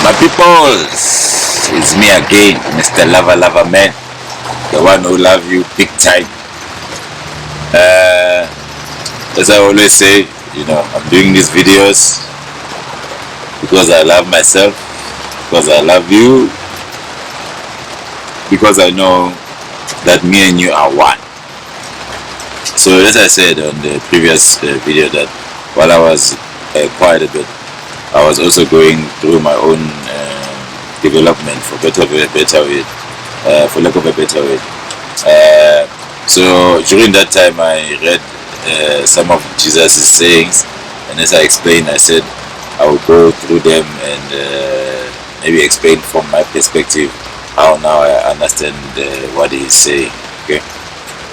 My peoples, it's me again, Mr. Lover Man, the one who love you big time. As I always say, I'm doing these videos because I love myself, because I love you, because I know that me and you are one. So as I said on the previous video, that while I was quiet a bit, I was also going through my own development, for lack of a better word. So during that time, I read some of Jesus' sayings, and as I explained, I said I will go through them and maybe explain from my perspective how now I understand what he is saying. Okay,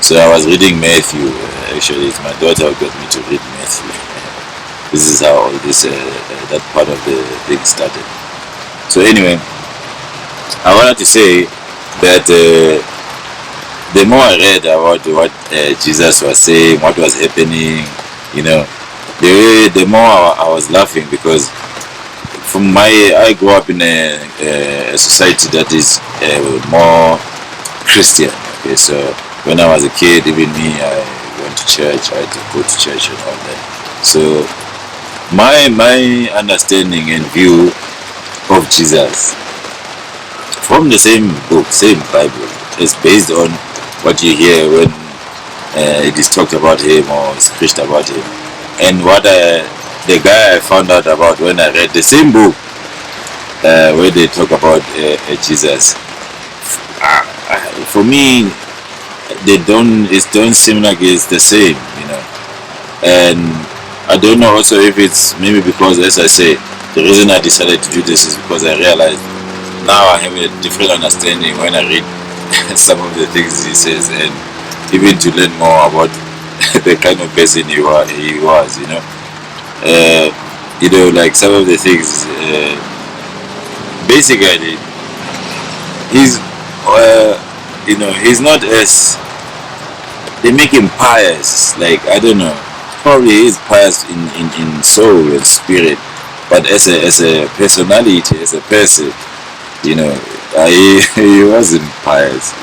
so I was reading Matthew. Actually, it's my daughter who got me to read Matthew. This is how all this that part of the thing started. So anyway, I wanted to say that the more I read about what Jesus was saying, what was happening, the more I was laughing, because I grew up in a society that is more Christian. Okay, so when I was a kid, even me, I went to church. I had to go to church and all that. So my understanding and view of Jesus from the same book, same Bible, is based on what you hear when it is talked about him or is preached about him, and what the guy I found out about when I read the same book where they talk about Jesus. For me, it don't seem like it's the same, and I don't know also if it's maybe because, as I say, the reason I decided to do this is because I realized now I have a different understanding when I read some of the things he says, and even to learn more about the kind of person he was, like some of the things, basically, he's not as, they make him pious, like, I don't know, probably he is pious in soul and spirit, but as a personality, as a person, he wasn't pious,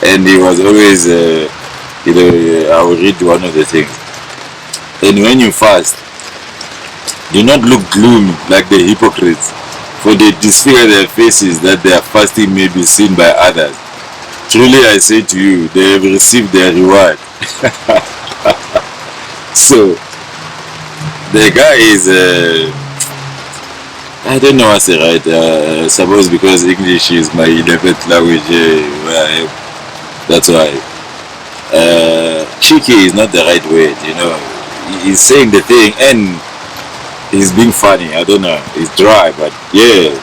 and he was always, I will read one of the things. And when you fast, do not look gloomy like the hypocrites, for they disfigure their faces that their fasting may be seen by others. Truly I say to you, they have received their reward. So the guy is I don't know what's the right, suppose because English is my 11th language where I am, that's why. Cheeky is not the right word, He's saying the thing and he's being funny, I don't know, he's dry, but yeah.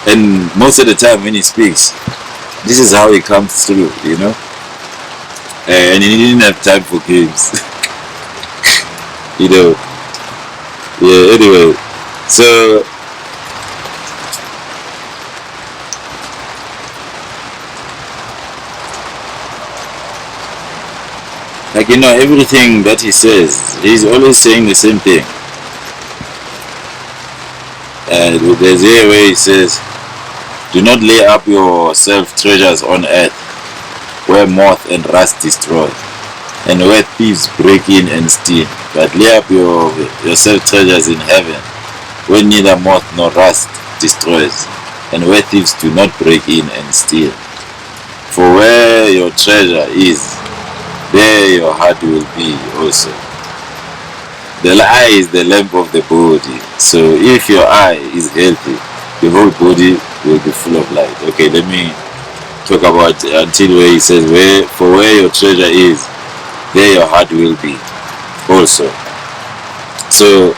And most of the time when he speaks, this is how he comes through, and he didn't have time for games. Yeah, anyway, so everything that he says, he's always saying the same thing. And there's a way he says, do not lay up yourself treasures on earth, where moth and rust destroy, and where thieves break in and steal, but lay up yourself treasures in heaven, where neither moth nor rust destroys, and where thieves do not break in and steal. For where your treasure is, there your heart will be also. The eye is the lamp of the body, so if your eye is healthy, the whole body will be full of light. Okay, let me talk about until where he says, for where your treasure is, there your heart will be also. So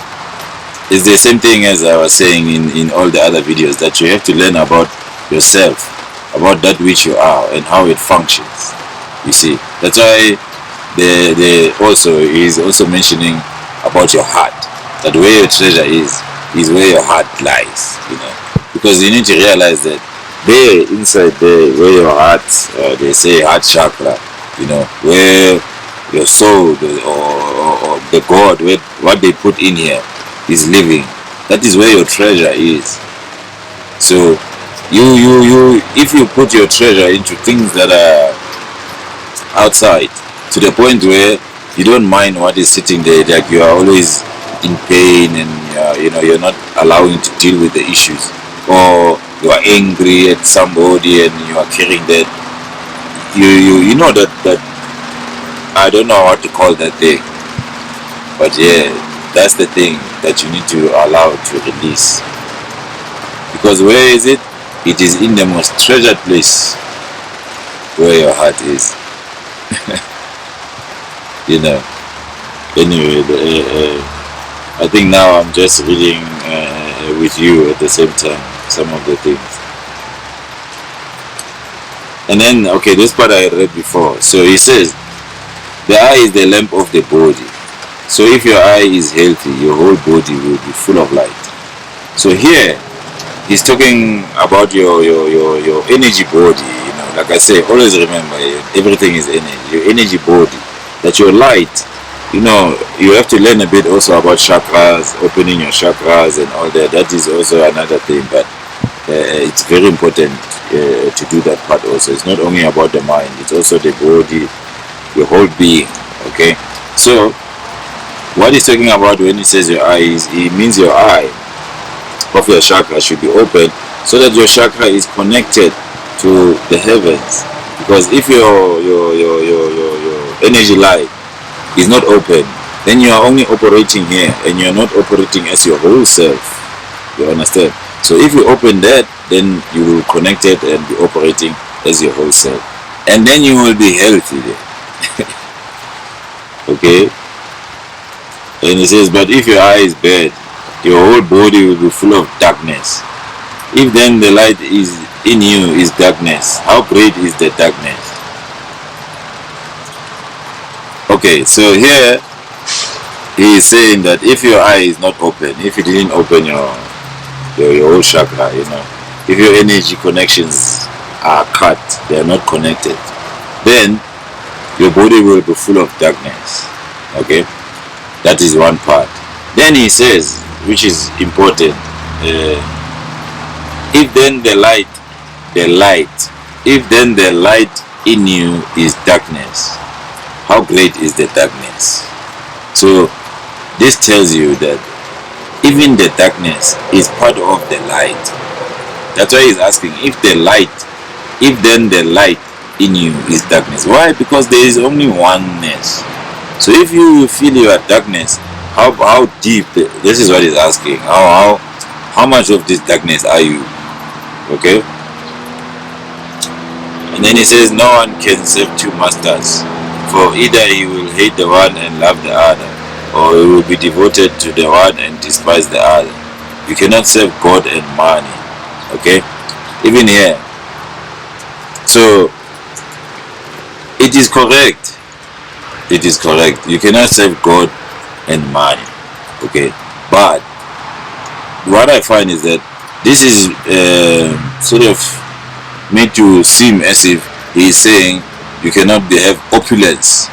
it's the same thing as I was saying in all the other videos, that you have to learn about yourself, about that which you are and how it functions. You see, that's why he's also mentioning about your heart, that where your treasure is where your heart lies, because you need to realize that there, inside there, where your heart, they say heart chakra, where your soul or the God, what they put in here is living. That is where your treasure is. So you if you put your treasure into things that are outside, to the point where you don't mind what is sitting there, like you are always in pain, and you're not allowing to deal with the issues, or you are angry at somebody and you are carrying that, you know that I don't know what to call that thing, but yeah, that's the thing that you need to allow to release. Because where is it? It is in the most treasured place where your heart is. you know anyway, I think now I'm just reading with you at the same time some of the things. And then, okay, this part I read before. So he says, the eye is the lamp of the body. So if your eye is healthy, your whole body will be full of light. So here, he's talking about your energy body. Like I say, always remember, everything is energy. Your energy body, that your light. You have to learn a bit also about chakras, opening your chakras and all that. That is also another thing, but it's very important to do that part also. It's not only about the mind, it's also the body, your whole being. Okay, so what he's talking about when he says your eyes, he means your eye of your chakra should be open, so that your chakra is connected to the heavens. Because if your energy light is not open, then you are only operating here, and you are not operating as your whole self. You understand? So if you open that, then you will connect it and be operating as your whole self, and then you will be healthy there. Okay. And he says, but if your eye is bad, your whole body will be full of darkness. If then the light is in you is darkness, how great is the darkness? Okay, so here he is saying that if your eye is not open, if you didn't open your whole chakra, if your energy connections are cut, they are not connected, then your body will be full of darkness. Okay, that is one part. Then he says, which is important, if then the light in you is darkness, how great is the darkness? So this tells you that even the darkness is part of the light. That's why he's asking, if then the light in you is darkness. Why? Because there is only oneness. So if you feel your darkness, how deep? This is what he's asking. How much of this darkness are you? Okay. And then he says, no one can serve two masters, for either he will hate the one and love the other, or he will be devoted to the one and despise the other. You cannot serve God and money. Okay. Even here. So it is correct. You cannot serve God and money. Okay. But what I find is that this is sort of made to seem as if he is saying you cannot have opulence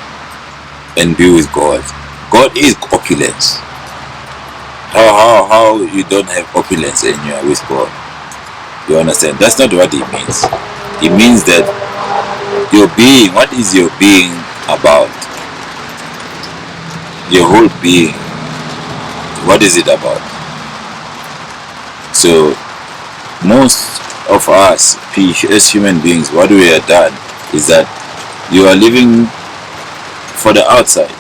and be with God. God is opulence. How you don't have opulence and you are with God? You understand? That's not what it means. It means that your being, what is your being about? Your whole being, what is it about? So most of us as human beings, what we have done is that you are living for the outside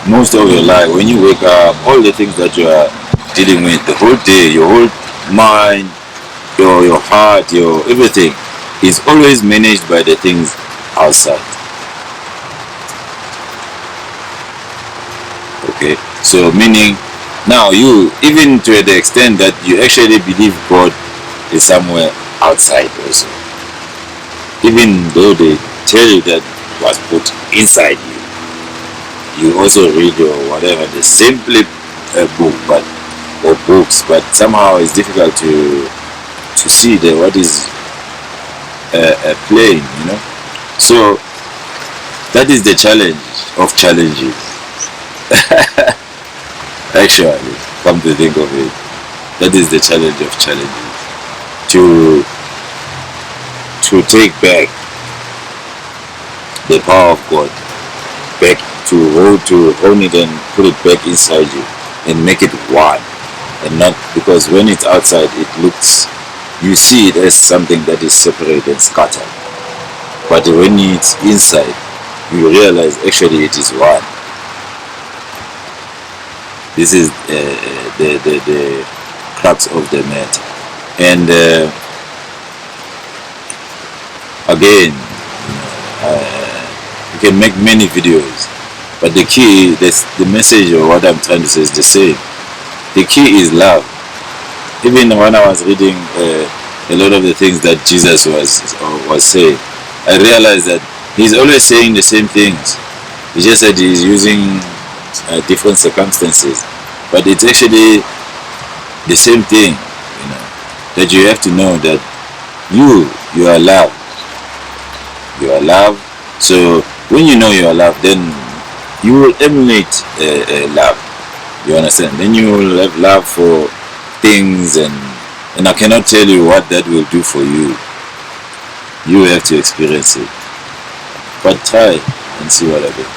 most of your life. When you wake up, all the things that you are dealing with the whole day, your whole mind, your heart, your everything is always managed by the things outside. Okay, so meaning now you, even to the extent that you actually believe God is somewhere outside also, even though they tell you that it was put inside you also read or whatever the simply book or books, but somehow it's difficult to see what is playing, So that is the challenge of challenges. Actually, come to think of it. That is the challenge of challenges. To take back the power of God, back to own it and put it back inside you and make it one. And not because when it's outside it looks, you see it as something that is separate and scattered. But when it's inside, you realize actually it is one. This is the crux of the matter. And again, you can make many videos, but the key, the message of what I'm trying to say is the same. The key is love. Even when I was reading a lot of the things that Jesus was saying, I realized that he's always saying the same things. He just said he's using different circumstances, but it's actually the same thing. That you have to know that you are loved. You are loved. So when you know you are loved, then you will emulate love. You understand? Then you will have love for things, and I cannot tell you what that will do for you. You have to experience it. But try and see what happens.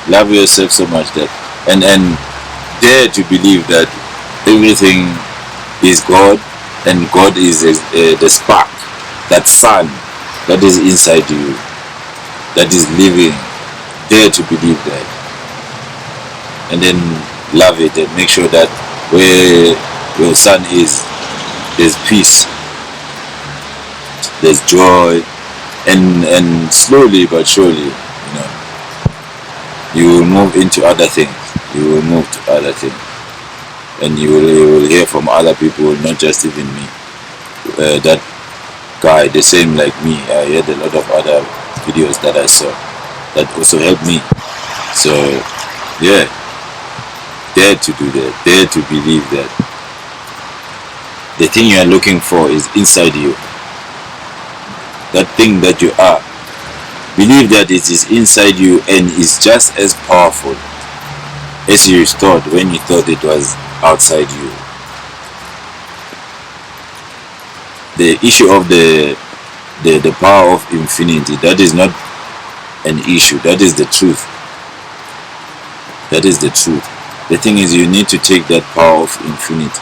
Love yourself so much that and dare to believe that everything is God, and God is the spark, that sun that is inside you, that is living. Dare to believe that, and then love it, and make sure that where your sun is, there's peace, there's joy, and slowly but surely, you will move into other things. You will move to other things, and you will hear from other people, not just even me. That guy, the same like me. I had a lot of other videos that I saw that also helped me. So yeah, dare to do that. Dare to believe that the thing you are looking for is inside you. That thing that you are, believe that it is inside you and is just as powerful as you thought when you thought it was outside you. The issue of the power of infinity, that is not an issue. That is the truth. That is the truth. The thing is, you need to take that power of infinity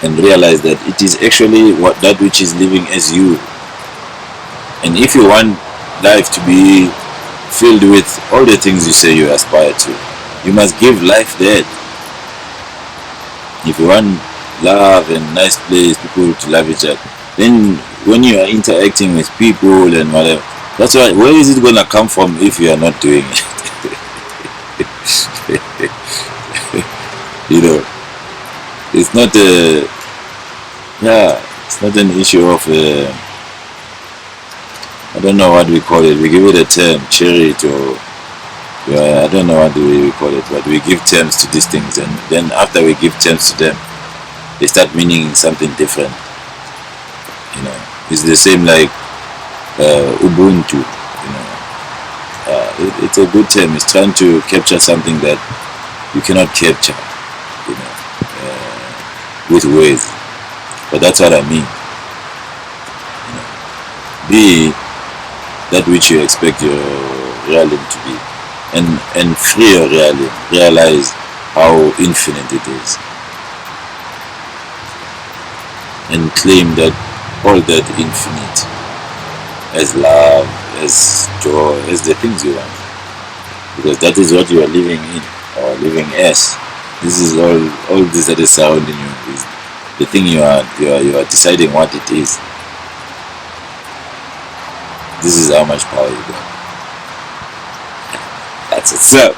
and realize that it is actually that which is living as you. And if you want life to be filled with all the things you say you aspire to, you must give life that. If you want love and nice place, people to love each other, then when you are interacting with people and whatever, that's why, where is it gonna come from if you are not doing it? It's not it's not an issue of I don't know what we call it. We give it a term, charity, or I don't know what we call it, but we give terms to these things, and then after we give terms to them, they start meaning something different. It's the same like Ubuntu. It's a good term. It's trying to capture something that you cannot capture, with words. But that's what I mean. Be that which you expect your realm to be, and free your realm. Realize how infinite it is, and claim that all that infinite, as love, as joy, as the things you want, because that is what you are living in, or living as. This is all this that is surrounding you. Is the thing you are deciding what it is. This is how much power you got. That's what's up.